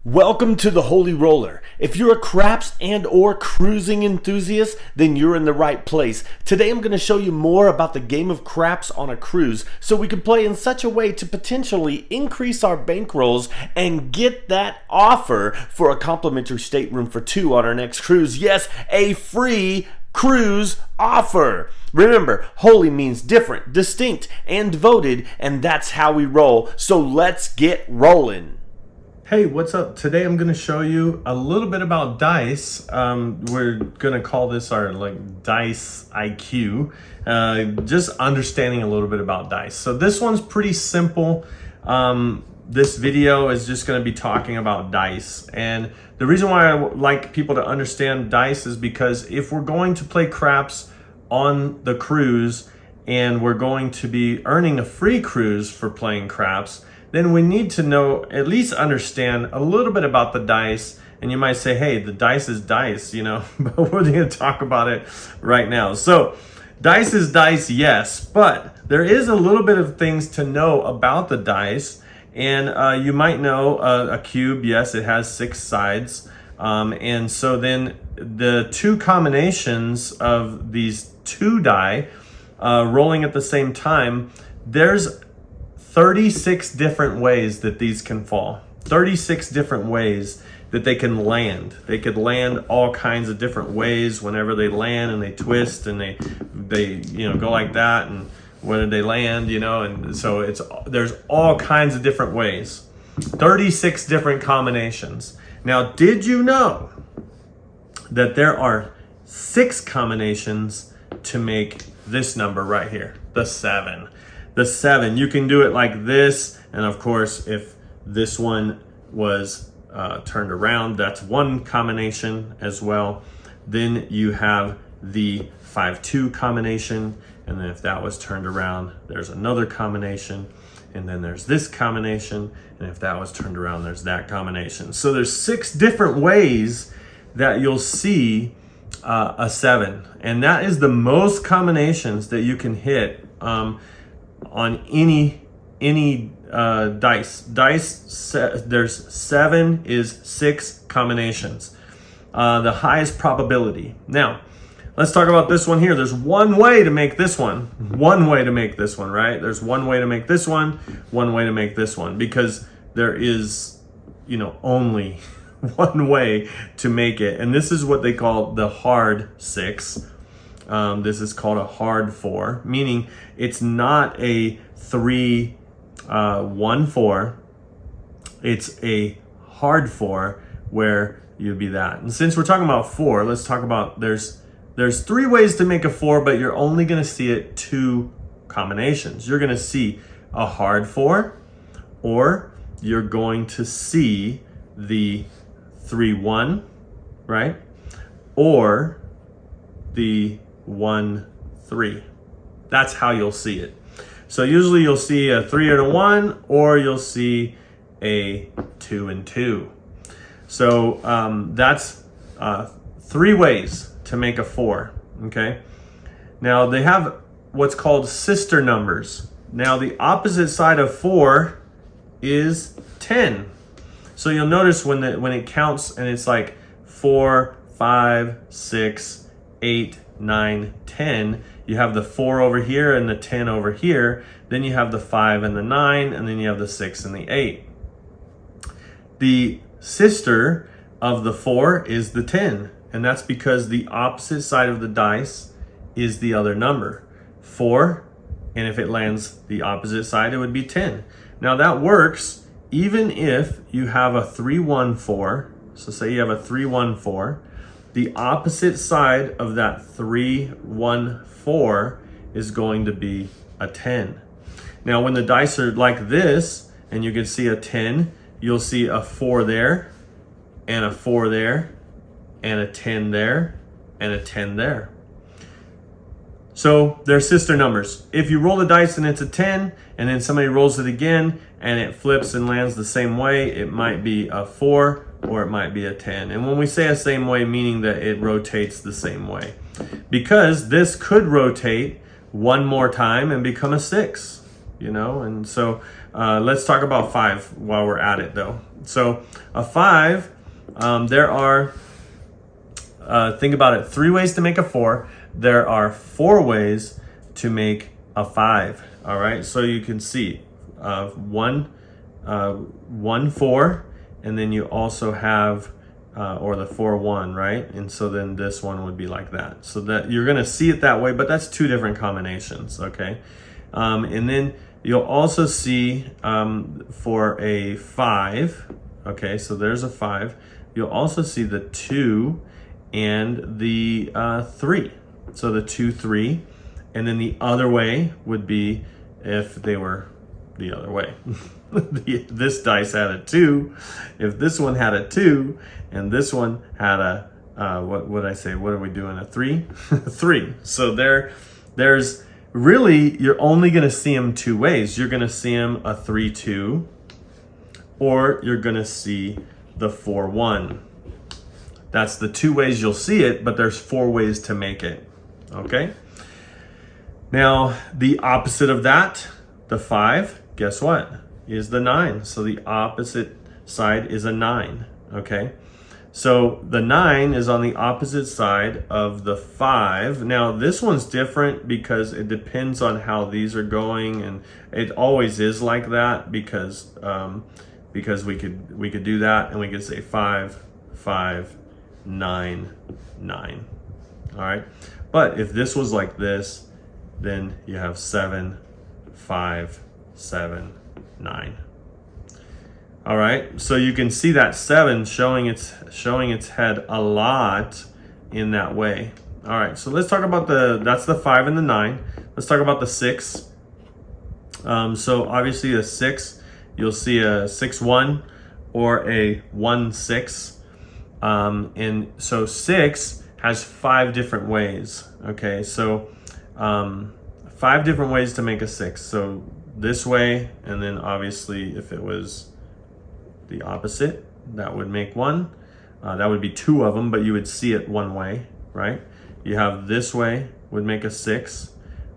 Welcome to the Holy Roller. If you're a craps and or cruising enthusiast, then you're in the right place. Today I'm going to show you more about the game of craps on a cruise so we can play in such a way to potentially increase our bankrolls and get that offer for a complimentary stateroom for two on our next cruise. Yes, a free cruise offer. Remember, holy means different, distinct, and devoted, and that's how we roll. So let's get rolling. Hey, what's up? Today I'm going to show you a little bit about dice. We're going to call this our dice IQ. Just understanding a little bit about dice. So this one's pretty simple. This video is just going to be talking about dice. And the reason why I like people to understand dice is because if we're going to play craps on the cruise and we're going to be earning a free cruise for playing craps, then we need to know, at least understand a little bit about the dice. And you might say, hey, the dice is dice, but we're going to talk about it right now. So dice is dice, yes, but there is a little bit of things to know about the dice. And you might know a cube, yes, it has 6 sides. And so then the two combinations of these 2 die rolling at the same time, there's 36 different ways that these can fall. 36 different ways that they can land. They could land all kinds of different ways whenever they land, and they twist and they go like that, and when did they land, and so there's all kinds of different ways. 36 different combinations. Now, did you know that there are 6 combinations to make this number right here, the 7? The 7, you can do it like this, and of course, if this one was turned around, that's one combination as well. Then you have the 5-2 combination, and then if that was turned around, there's another combination, and then there's this combination, and if that was turned around, there's that combination. So there's 6 different ways that you'll see a 7, and that is the most combinations that you can hit on any dice. There's 7 is 6 combinations. The highest probability. Now, let's talk about this one here. There's one way to make this one. One way to make this one, right? There's one way to make this one way to make this one, because there is, only one way to make it. And this is what they call the hard 6. This is called a hard 4, meaning it's not a 3, 1, 4. It's a hard 4 where you'd be that. And since we're talking about 4, let's talk about there's 3 ways to make a 4, but you're only going to see it 2 combinations. You're going to see a hard 4, or you're going to see the 3, 1, right? Or the 1, 3. That's how you'll see it. So usually you'll see a 3 and a 1, or you'll see a 2 and 2. So that's 3 ways to make a 4. Okay. Now they have what's called sister numbers. Now the opposite side of 4 is 10. So you'll notice when it counts and it's like 4, 5, 6, 8, 9, 10, you have the 4 over here and the 10 over here. Then you have the 5 and the 9, and then you have the 6 and the 8. The sister of the 4 is the 10, and that's because the opposite side of the dice is the other number, 4, and if it lands the opposite side, it would be 10. Now that works even if you have a 3, 1, 4. So say you have a 3, 1, 4. The opposite side of that 3, 1, 4 is going to be a 10. Now, when the dice are like this, and you can see a 10, you'll see a 4 there, and a 4 there, and a 10 there, and a 10 there. So they're sister numbers. If you roll the dice and it's a 10, and then somebody rolls it again, and it flips and lands the same way, it might be a 4, or it might be a 10. And when we say a same way, meaning that it rotates the same way. Because this could rotate one more time and become a 6, and so Let's talk about 5 while we're at it though. So a 5, there are, think about it, 3 ways to make a 4. There are 4 ways to make a 5. All right, so you can see 1, 4, and then you also have or the 4, 1, right? And so then this one would be like that. So that you're gonna see it that way, but that's 2 different combinations, okay? And then you'll also see for a 5, okay, so there's a 5. You'll also see the 2 and the 3. So the 2, 3, and then the other way would be if they were the other way. This dice had a 2. If this one had a 2 and this one had a what would I say? What are we doing? A 3? 3. So there's really, you're only going to see them 2 ways. You're going to see them a 3, 2, or you're going to see the 4, 1. That's the 2 ways you'll see it, but there's 4 ways to make it. Okay. Now the opposite of that, the 5, guess what? Is the 9. So the opposite side is a 9. Okay. So the 9 is on the opposite side of the 5. Now this one's different because it depends on how these are going, and it always is like that because we could do that, and we could say 5, 5, 9, 9. All right. But if this was like this, then you have 7, 5, 7, 9. All right, so you can see that 7 showing its head a lot in that way. All right, so let's talk about that's the 5 and the 9. Let's talk about the 6. So obviously a 6, you'll see a 6, 1 or a 1, 6. And so 6 has 5 different ways. Okay, so 5 different ways to make a 6. So this way, and then obviously if it was the opposite, that would make 1. That would be 2 of them, but you would see it 1 way, right? You have this way would make a 6,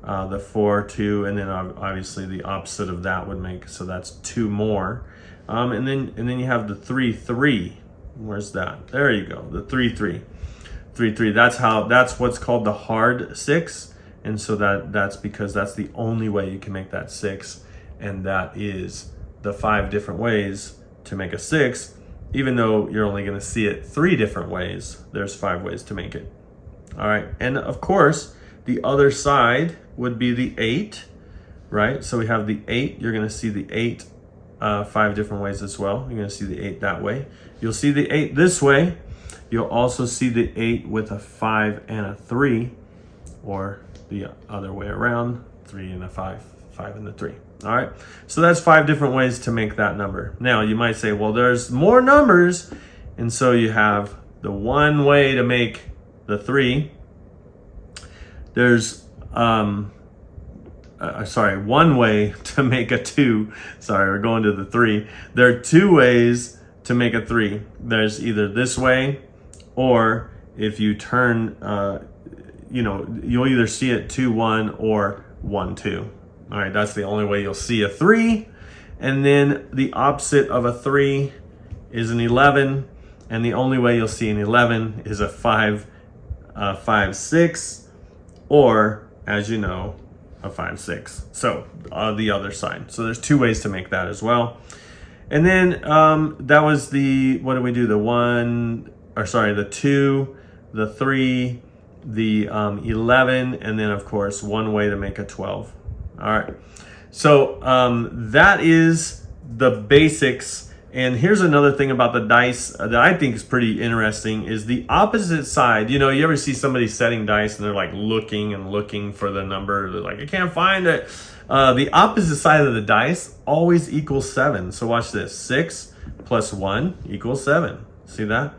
the 4, 2, and then obviously the opposite of that would make, so that's 2 more. And then you have the 3, 3. Where's that? There you go. The 3, 3. 3, 3. That's what's called the hard 6. And so that's because that's the only way you can make that 6. And that is the 5 different ways to make a 6. Even though you're only going to see it 3 different ways, there's 5 ways to make it. All right. And of course, the other side would be the 8, right? So we have the 8. You're going to see the 8 5 different ways as well. You're going to see the 8 that way. You'll see the 8 this way. You'll also see the 8 with a 5 and a 3, or the other way around, 3 and a 5, 5 and a 3. All right, so that's 5 different ways to make that number. Now you might say, well, there's more numbers, and so you have the 1 way to make the 3. There's 1 way to make a 2. Sorry, we're going to the 3. There are 2 ways to make a 3. There's either this way, or if you turn, you'll either see it 2, 1 or 1, 2. All right, that's the only way you'll see a 3. And then the opposite of a 3 is an 11. And the only way you'll see an 11 is a 5, 5, 6, or, as you know, a 5, 6. So the other side. So there's 2 ways to make that as well. And then that was what did we do? The 2, the 3, the 11, and then of course 1 way to make a 12. All right, so that is the basics. And here's another thing about the dice that I think is pretty interesting is the opposite side. You ever see somebody setting dice and they're like looking and looking for the number. They're like, I can't find it. The opposite side of the dice always equals 7. So watch this. 6 plus 1 equals 7. See that?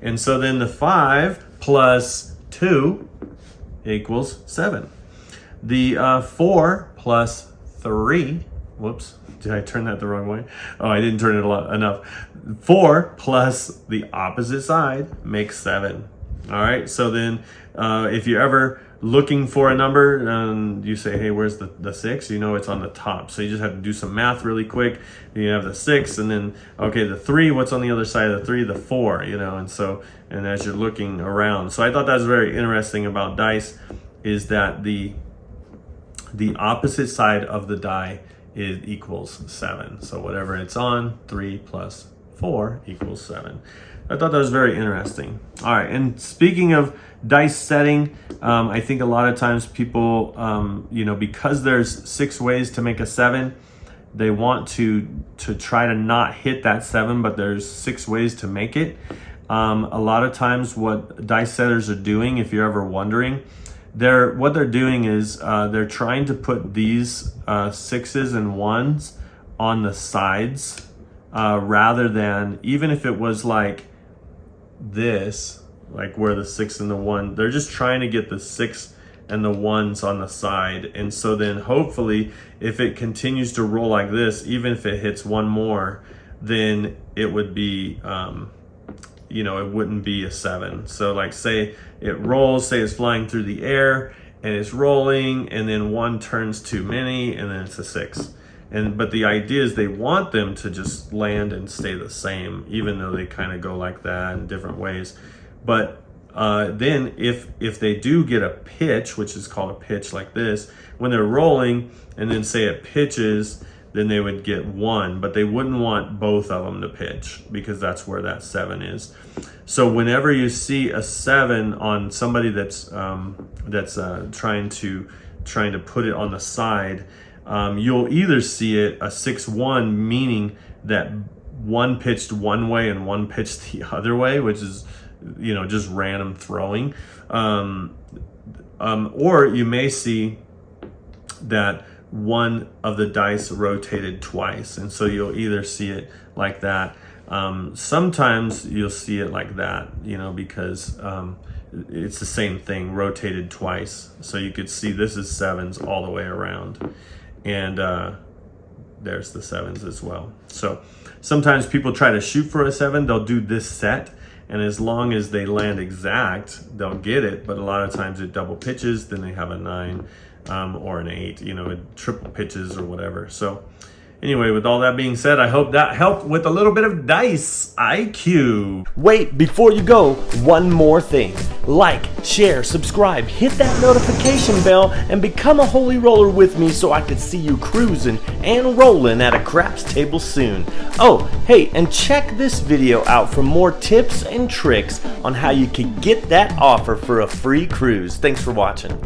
And so then the 5 plus 2 equals 7. The 4 plus 3, whoops, did I turn that the wrong way? Oh, I didn't turn it enough. 4 plus the opposite side makes 7. All right, so then if you're ever looking for a number and you say, hey, where's the 6? You know it's on the top. So you just have to do some math really quick. You have the 6, and then, okay, the 3, what's on the other side of the 3? The 4, you know, and as you're looking around. So I thought that was very interesting about dice, is that the opposite side of the die equals 7. So whatever it's on, 3 plus 4 equals 7. I thought that was very interesting. All right, and speaking of dice setting, I think a lot of times people, because there's 6 ways to make a 7, they want to try to not hit that 7, but there's 6 ways to make it. A lot of times what dice setters are doing, if you're ever wondering, what they're doing is they're trying to put these 6s and 1s on the sides, rather than, even if it was like this, like where the 6 and the 1, they're just trying to get the 6 and the 1s on the side. And so then hopefully if it continues to roll like this, even if it hits one more, then it would be it wouldn't be a 7. So like, say it rolls, say it's flying through the air and it's rolling, and then 1 turns too many, and then it's a 6. But the idea is they want them to just land and stay the same, even though they kind of go like that in different ways. But then if they do get a pitch, which is called a pitch like this, when they're rolling and then say it pitches, then they would get 1, but they wouldn't want both of them to pitch, because that's where that 7 is. So whenever you see a 7 on somebody that's trying to put it on the side, you'll either see it a 6-1, meaning that 1 pitched one way and 1 pitched the other way, which is just random throwing, or you may see that one of the dice rotated twice, and so you'll either see it like that. Sometimes you'll see it like that, because it's the same thing rotated twice. So you could see this is 7s all the way around, and there's the 7s as well. So sometimes people try to shoot for a 7, they'll do this set, and as long as they land exact, they'll get it. But a lot of times it double pitches, then they have a 9 or an 8, it triple pitches or whatever. So anyway, with all that being said, I hope that helped with a little bit of dice IQ. Wait, before you go, one more thing. Like, share, subscribe, hit that notification bell, and become a holy roller with me so I can see you cruising and rolling at a craps table soon. Oh, hey, and check this video out for more tips and tricks on how you can get that offer for a free cruise. Thanks for watching.